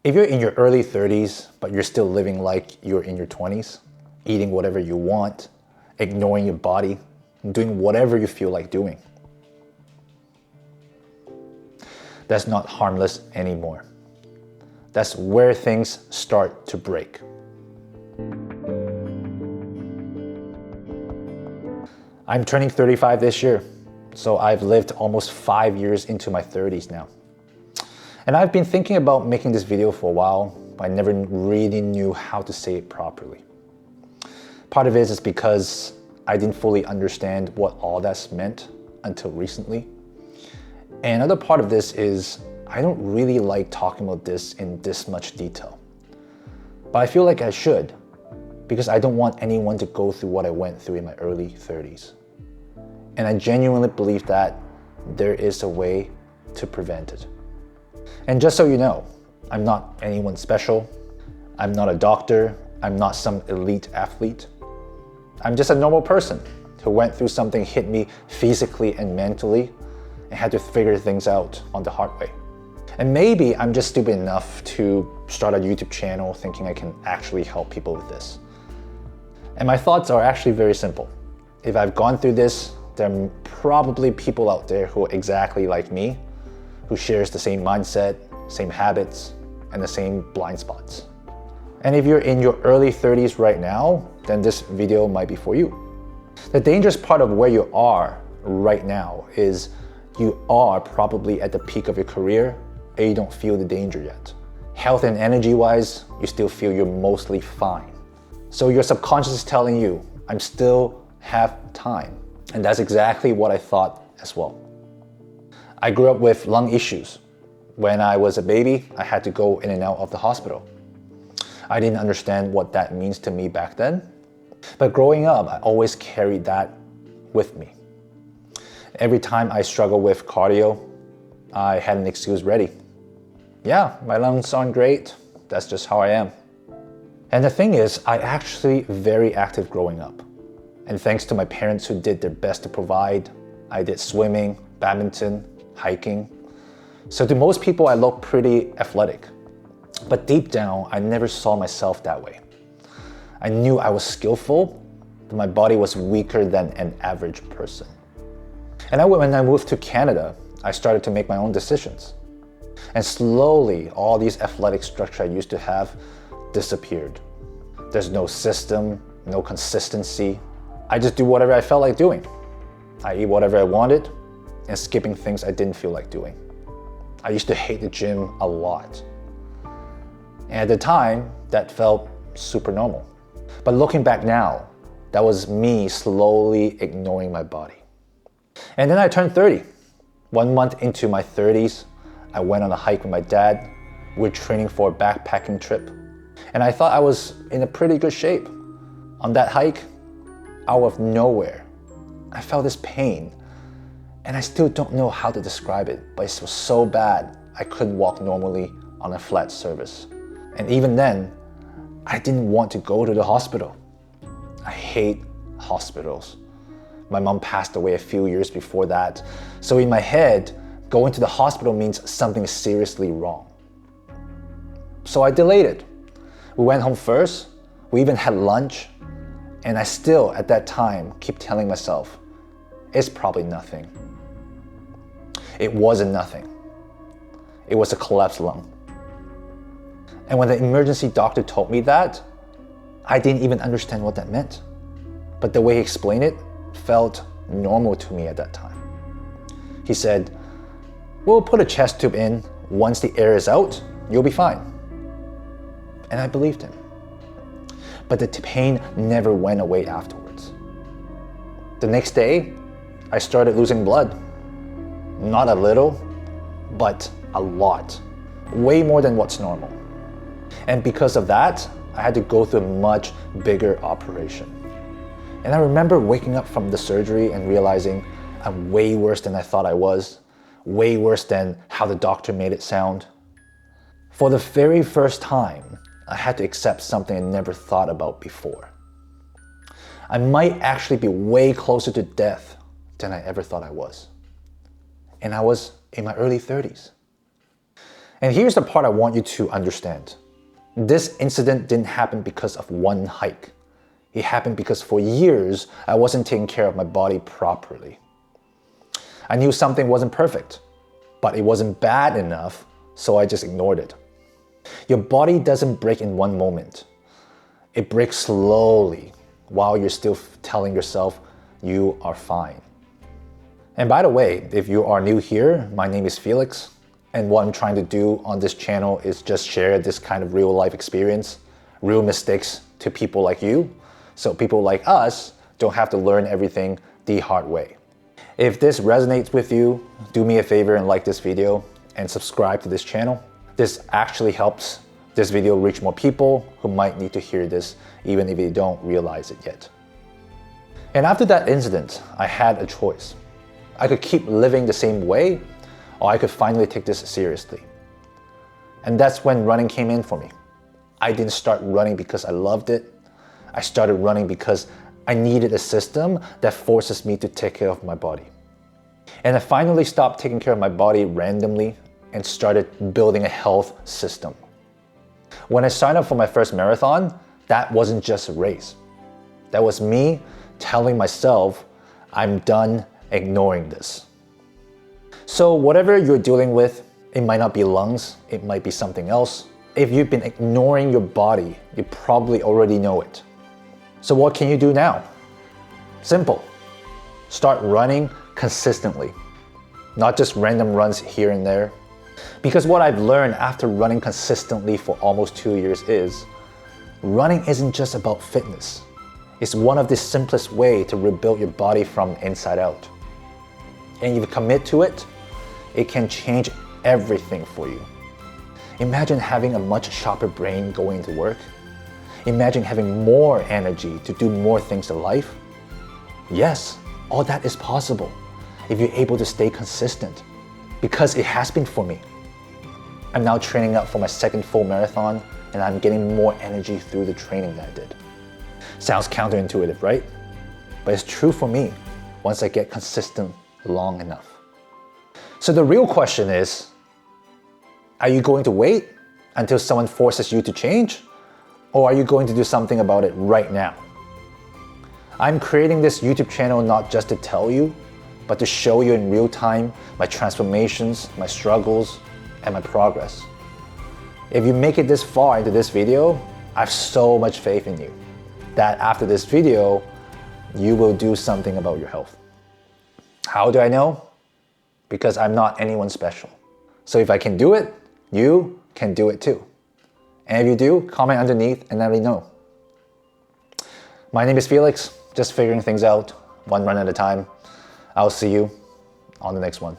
If you're in your early 30s, but you're still living like you're in your 20s, eating whatever you want, ignoring your body, and doing whatever you feel like doing, that's not harmless anymore. That's where things start to break. I'm turning 35 this year, so I've lived almost 5 years into my 30s now. And I've been thinking about making this video for a while, but I never really knew how to say it properly. Part of it is because I didn't fully understand what all that's meant until recently. And another part of this is I don't really like talking about this in this much detail. But I feel like I should, because I don't want anyone to go through what I went through in my early 30s. And I genuinely believe that there is a way to prevent it. And just so you know, I'm not anyone special. I'm not a doctor. I'm not some elite athlete. I'm just a normal person who went through something hit me physically and mentally and had to figure things out on the hard way. And maybe I'm just stupid enough to start a YouTube channel thinking I can actually help people with this. And my thoughts are actually very simple. If I've gone through this, there are probably people out there who are exactly like me, who shares the same mindset, same habits, and the same blind spots. And if you're in your early 30s right now, then this video might be for you. The dangerous part of where you are right now is you are probably at the peak of your career and you don't feel the danger yet. Health and energy-wise, you still feel you're mostly fine. So your subconscious is telling you, I'm still have time. And that's exactly what I thought as well. I grew up with lung issues. When I was a baby, I had to go in and out of the hospital. I didn't understand what that means to me back then. But growing up, I always carried that with me. Every time I struggled with cardio, I had an excuse ready. Yeah, my lungs aren't great. That's just how I am. And the thing is, I actually very active growing up. And thanks to my parents who did their best to provide, I did swimming, badminton, hiking. So to most people, I look pretty athletic. But deep down, I never saw myself that way. I knew I was skillful, but my body was weaker than an average person. And when I moved to Canada, I started to make my own decisions. And slowly, all these athletic structure I used to have disappeared. There's no system, no consistency. I just do whatever I felt like doing. I eat whatever I wanted and skipping things I didn't feel like doing. I used to hate the gym a lot. And at the time, that felt super normal. But looking back now, that was me slowly ignoring my body. And then I turned 30. 1 month into my 30s, I went on a hike with my dad. We were training for a backpacking trip. And I thought I was in a pretty good shape. On that hike, out of nowhere, I felt this pain. And I still don't know how to describe it, but it was so bad, I couldn't walk normally on a flat surface. And even then, I didn't want to go to the hospital. I hate hospitals. My mom passed away a few years before that. So in my head, going to the hospital means something is seriously wrong. So I delayed it. We went home first. We even had lunch. And I still, at that time, keep telling myself, it's probably nothing. It wasn't nothing. It was a collapsed lung. And when the emergency doctor told me that, I didn't even understand what that meant. But the way he explained it felt normal to me at that time. He said, we'll put a chest tube in. Once the air is out, you'll be fine. And I believed him. But the pain never went away afterwards. The next day, I started losing blood. Not a little, but a lot. Way more than what's normal. And because of that, I had to go through a much bigger operation. And I remember waking up from the surgery and realizing I'm way worse than I thought I was, way worse than how the doctor made it sound. For the very first time, I had to accept something I never thought about before. I might actually be way closer to death than I ever thought I was. And I was in my early 30s. And here's the part I want you to understand. This incident didn't happen because of one hike. It happened because for years, I wasn't taking care of my body properly. I knew something wasn't perfect, but it wasn't bad enough, so I just ignored it. Your body doesn't break in one moment. It breaks slowly while you're still telling yourself you are fine. And by the way, if you are new here, my name is Felix, and what I'm trying to do on this channel is just share this kind of real life experience, real mistakes to people like you, so people like us don't have to learn everything the hard way. If this resonates with you, do me a favor and like this video and subscribe to this channel. This actually helps this video reach more people who might need to hear this, even if they don't realize it yet. And after that incident, I had a choice. I could keep living the same way, or I could finally take this seriously. And that's when running came in for me. I didn't start running because I loved it. I started running because I needed a system that forces me to take care of my body. And I finally stopped taking care of my body randomly and started building a health system. When I signed up for my first marathon, that wasn't just a race. That was me telling myself, I'm done ignoring this. So whatever you're dealing with, it might not be lungs, it might be something else. If you've been ignoring your body, you probably already know it. So what can you do now? Simple. Start running consistently, not just random runs here and there. Because what I've learned after running consistently for almost 2 years is, running isn't just about fitness. It's one of the simplest ways to rebuild your body from inside out. And if you commit to it, it can change everything for you. Imagine having a much sharper brain going to work. Imagine having more energy to do more things in life. Yes, all that is possible if you're able to stay consistent, because it has been for me. I'm now training up for my second full marathon, and I'm getting more energy through the training that I did. Sounds counterintuitive, right? But it's true for me once I get consistent long enough. So the real question is, are you going to wait until someone forces you to change? Or are you going to do something about it right now? I'm creating this YouTube channel not just to tell you, but to show you in real time my transformations, my struggles, and my progress. If you make it this far into this video, I have so much faith in you that after this video, you will do something about your health. How do I know? Because I'm not anyone special. So if I can do it, you can do it too. And if you do, comment underneath and let me know. My name is Felix, just figuring things out, one run at a time. I'll see you on the next one.